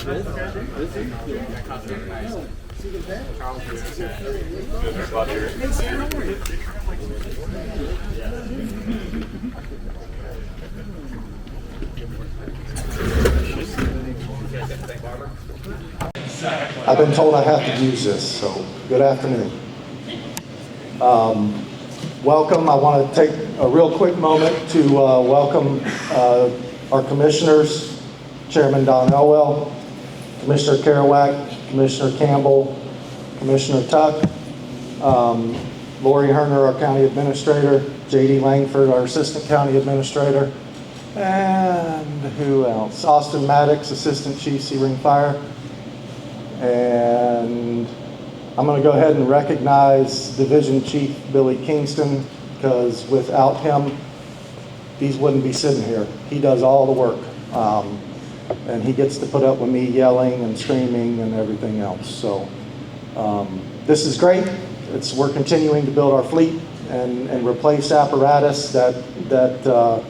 I've been told I have to use this, so good afternoon. Welcome. I want to take a real quick moment to welcome our commissioners, Chairman Don Elwell, Commissioner Kerouac, Commissioner Campbell, Commissioner Tuck, Lori Herner, our county administrator, J.D. Langford, our assistant county administrator, and who else? Austin Maddox, Assistant Chief Sebring Fire. And I'm going to go ahead and recognize Division Chief Billy Kingston, because without him, these wouldn't be sitting here. He does all the work. And he gets to put up with me yelling and screaming and everything else. So this is great. We're continuing to build our fleet and replace apparatus that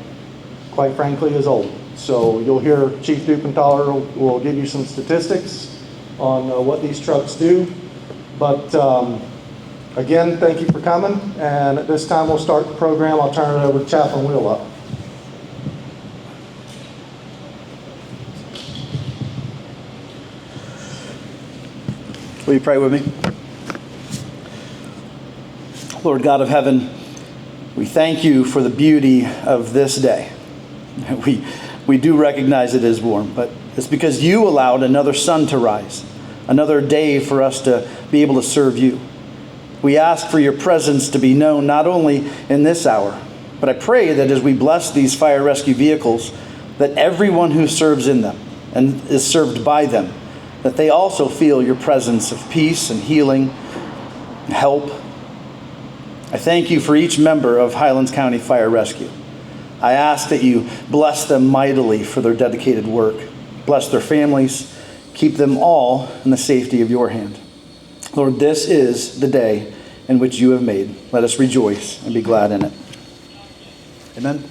quite frankly is old. So you'll hear Chief Dupenthaler will give you some statistics on what these trucks do. But again, thank you for coming. And at this time, we'll start the program. I'll turn it over to Chaplain Wheel Up. Will you pray with me? Lord God of heaven, we thank you for the beauty of this day. We do recognize it is warm, but it's because you allowed another sun to rise, another day for us to be able to serve you. We ask for your presence to be known not only in this hour, but I pray that as we bless these fire rescue vehicles, that everyone who serves in them and is served by them, that they also feel your presence of peace and healing, and help. I thank you for each member of Highlands County Fire Rescue. I ask that you bless them mightily for their dedicated work. Bless their families. Keep them all in the safety of your hand. Lord, this is the day in which you have made. Let us rejoice and be glad in it. Amen.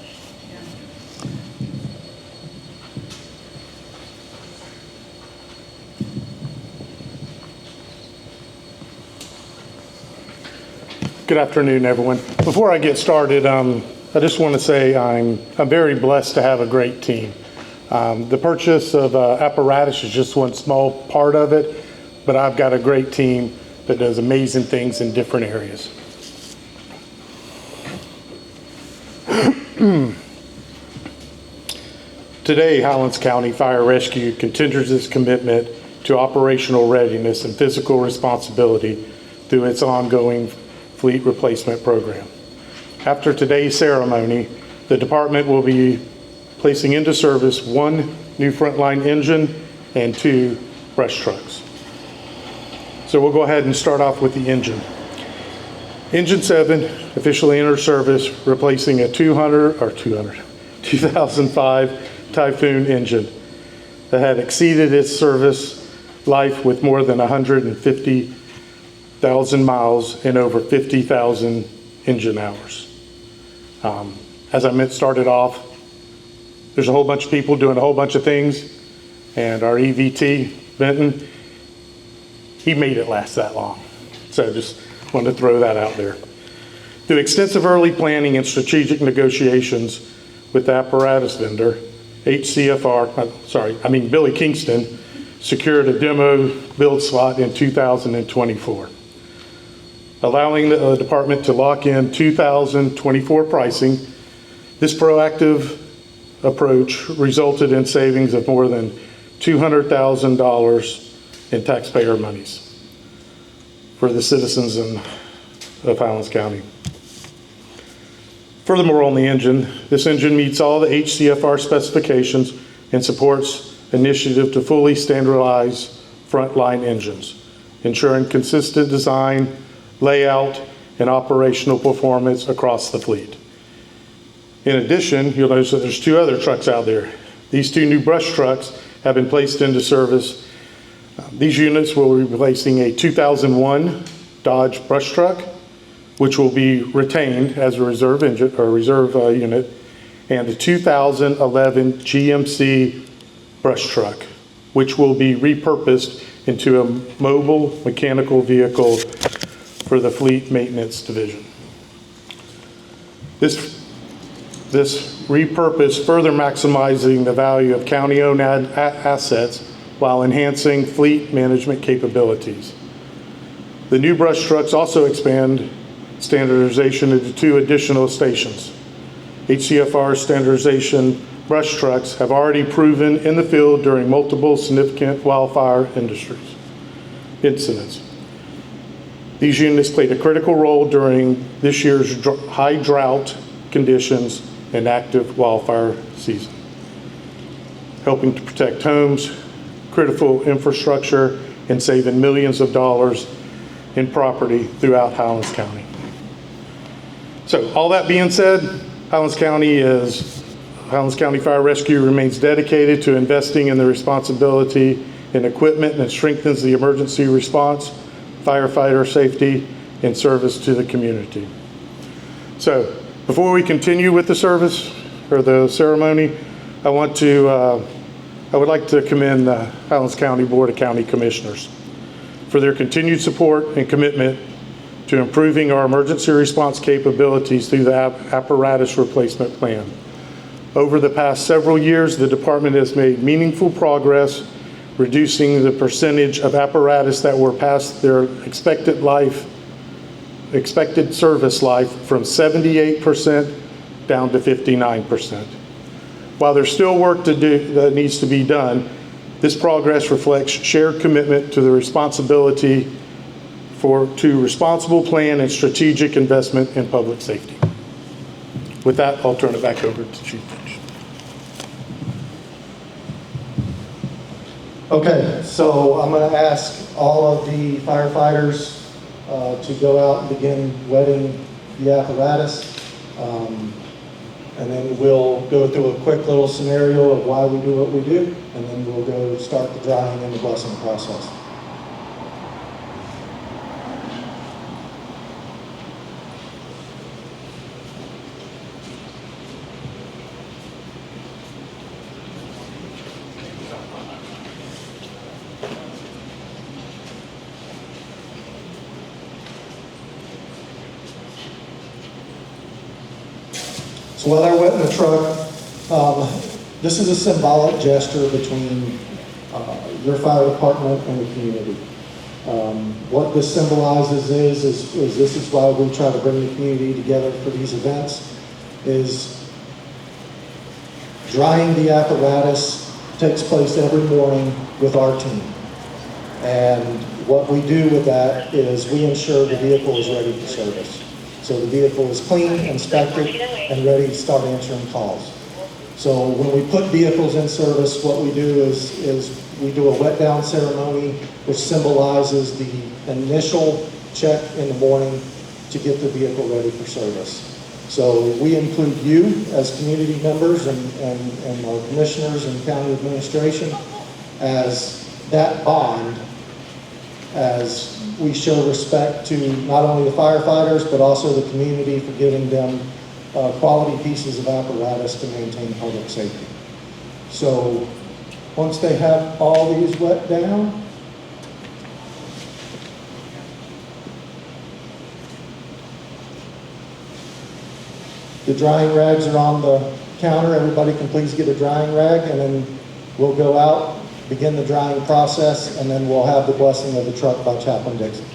Good afternoon, everyone. Before I get started, I just want to say I'm very blessed to have a great team. The purchase of apparatus is just one small part of it, but I've got a great team that does amazing things in different areas. Today, Highlands County Fire Rescue continues its commitment to operational readiness and physical responsibility through its ongoing fleet replacement program. After today's ceremony, the department will be placing into service 1 new frontline engine and 2 brush trucks. So we'll go ahead and start off with the engine. Engine 7 officially entered service, replacing a 2005 Typhoon engine that had exceeded its service life with more than 150,000 miles and over 50,000 engine hours. As I started off, there's a whole bunch of people doing a whole bunch of things, and our EVT, Benton, he made it last that long. So just wanted to throw that out there. Through extensive early planning and strategic negotiations with the apparatus vendor, Billy Kingston secured a demo build slot in 2024, allowing the department to lock in 2024 pricing. This proactive approach resulted in savings of more than $200,000 in taxpayer monies for the citizens of Highlands County. Furthermore, on the engine, this engine meets all the HCFR specifications and supports initiative to fully standardize frontline engines, ensuring consistent design, layout, and operational performance across the fleet. In addition, you'll notice that there's 2 other trucks out there. These 2 new brush trucks have been placed into service. These units will be replacing a 2001 Dodge brush truck, which will be retained as a reserve engine or reserve unit, and the 2011 GMC brush truck, which will be repurposed into a mobile mechanical vehicle for the Fleet Maintenance Division. This repurpose further maximizing the value of county-owned assets while enhancing fleet management capabilities. The new brush trucks also expand standardization into 2 additional stations. HCFR standardization brush trucks have already proven in the field during multiple significant wildfire incidents. These units played a critical role during this year's high drought conditions and active wildfire season, helping to protect homes, critical infrastructure, and saving millions of dollars in property throughout Highlands County. So all that being said, Highlands County Fire Rescue remains dedicated to investing in the responsibility and equipment that strengthens the emergency response, firefighter safety, and service to the community. So before we continue with the service or the ceremony, I would like to commend the Highlands County Board of County Commissioners for their continued support and commitment to improving our emergency response capabilities through the apparatus replacement plan. Over the past several years, the department has made meaningful progress, reducing the percentage of apparatus that were past their expected service life from 78% down to 59%. While there's still work to do that needs to be done, this progress reflects shared commitment to the responsibility to responsible plan and strategic investment in public safety. With that, I'll turn it back over to Chief Finch. Okay, so I'm going to ask all of the firefighters to go out and begin wetting the apparatus. And then we'll go through a quick little scenario of why we do what we do, and then we'll go start the drying and the blessing process. So while they're wetting the truck, this is a symbolic gesture between your fire department and the community. What this symbolizes is this is why we try to bring the community together for these events, is drying the apparatus takes place every morning with our team. And what we do with that is we ensure the vehicle is ready for service. So the vehicle is clean, inspected, and ready to start answering calls. So when we put vehicles in service, what we do is we do a wet down ceremony, which symbolizes the initial check in the morning to get the vehicle ready for service. So we include you as community members and our commissioners and county administration as that bond, as we show respect to not only the firefighters, but also the community for giving them quality pieces of apparatus to maintain public safety. So once they have all these wet down, the drying rags are on the counter. Everybody can please get a drying rag, and then we'll go out, begin the drying process, and then we'll have the blessing of the truck by Chaplain Dixon.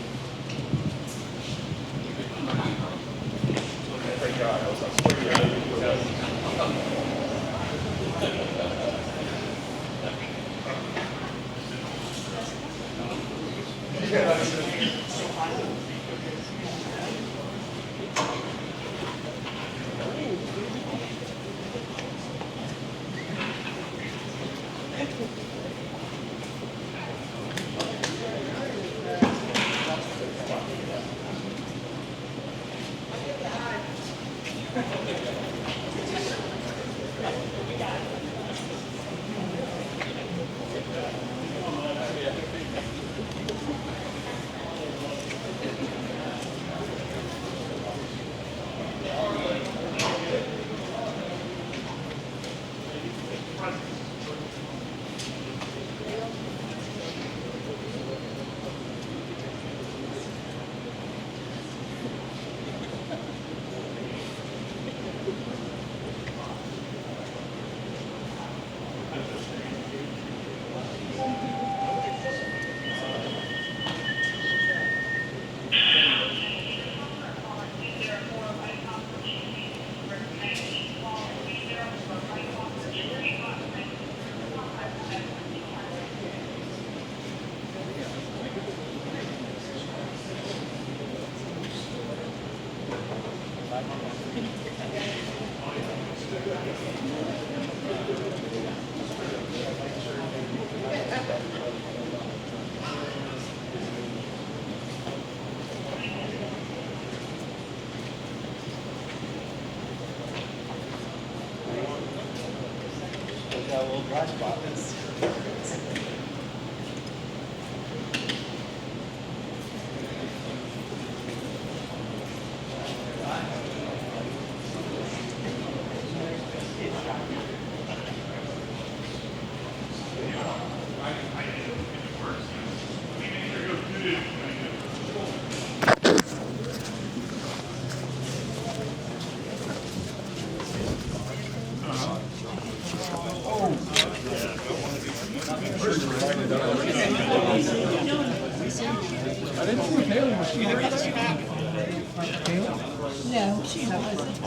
No, she hasn't.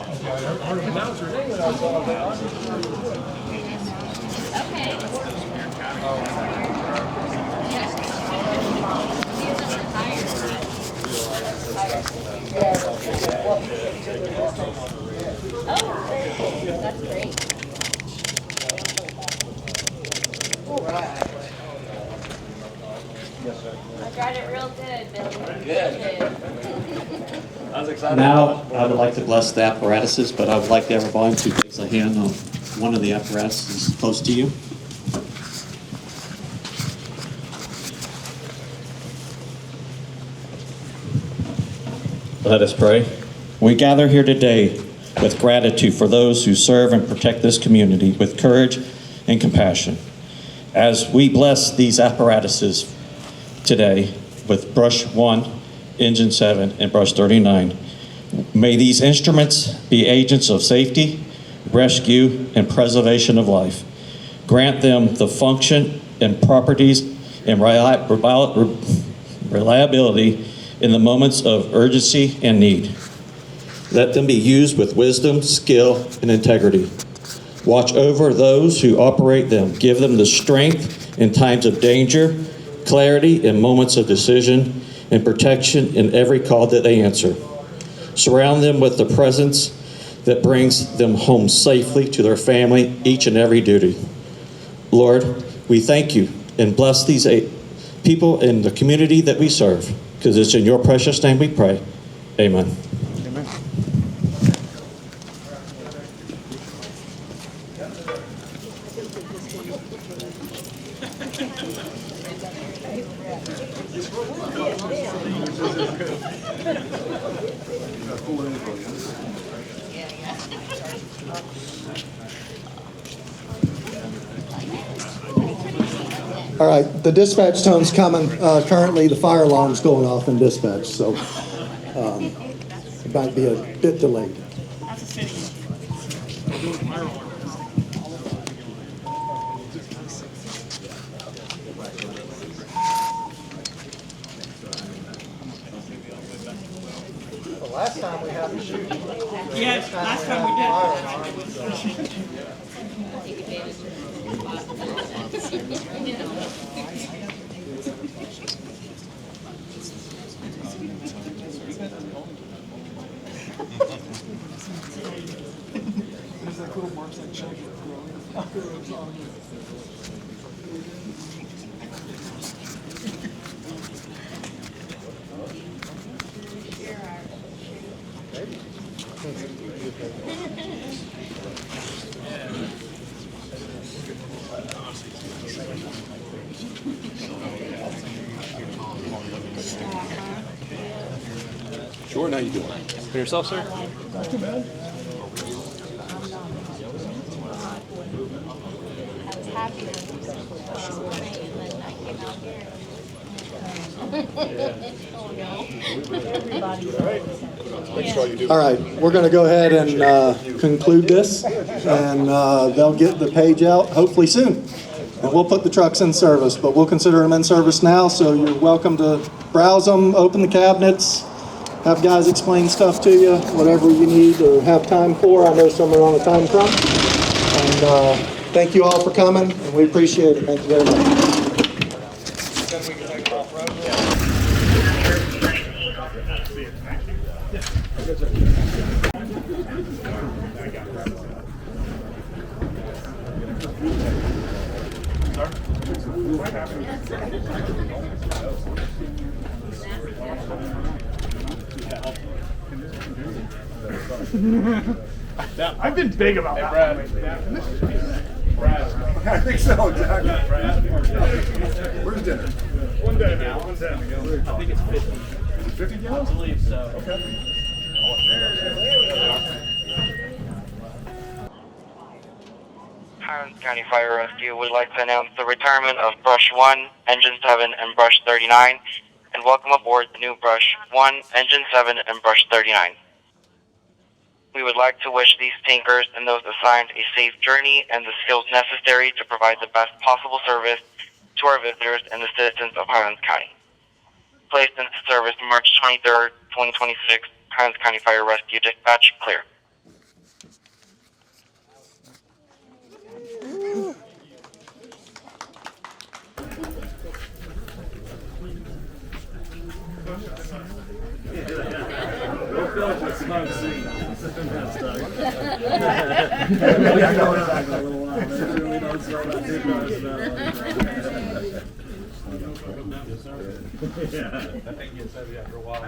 Oh, that's great. I got it real good, Billy. Good. Now, I would like to bless the apparatuses, but I would like everyone to place a hand on one of the apparatuses close to you. Let us pray. We gather here today with gratitude for those who serve and protect this community with courage and compassion. As we bless these apparatuses today with brush 1, engine 7, and brush 39, may these instruments be agents of safety, rescue, and preservation of life. Grant them the function and properties and reliability in the moments of urgency and need. Let them be used with wisdom, skill, and integrity. Watch over those who operate them. Give them the strength in times of danger, clarity in moments of decision, and protection in every call that they answer. Surround them with the presence that brings them home safely to their family each and every duty. Lord, we thank you and bless these people in the community that we serve, because it's in your precious name we pray. Amen. Amen. All right, the dispatch tone's coming. Currently, the fire alarm's going off in dispatch, so it might be a bit delayed. Last time we had a shooting. Yes, last time we did. Sure, now you doing? For yourself, sir? Not too bad. I was happy when you said and then I came out here. Oh, no. Everybody. All right, we're going to go ahead and conclude this, and they'll get the page out hopefully soon. And we'll put the trucks in service, but we'll consider them in service now, so you're welcome to browse them, open the cabinets, have guys explain stuff to you, whatever you need or have time for. I know some are on a time crunch. And thank you all for coming, and we appreciate it. Thank you very much. I've been big about that. Brad. I think so, exactly. Where's dinner? One day. I think it's 50. 50 gallons? I believe so. Okay. Highlands County Fire Rescue would like to announce the retirement of Brush 1, Engine 7, and Brush 39, and welcome aboard the new Brush 1, Engine 7, and Brush 39. We would like to wish these tankers and those assigned a safe journey and the skills necessary to provide the best possible service to our visitors and the citizens of Highlands County. Placed into service March 23rd, 2026, Highlands County Fire Rescue Dispatch, clear. That thing gets heavy after a while.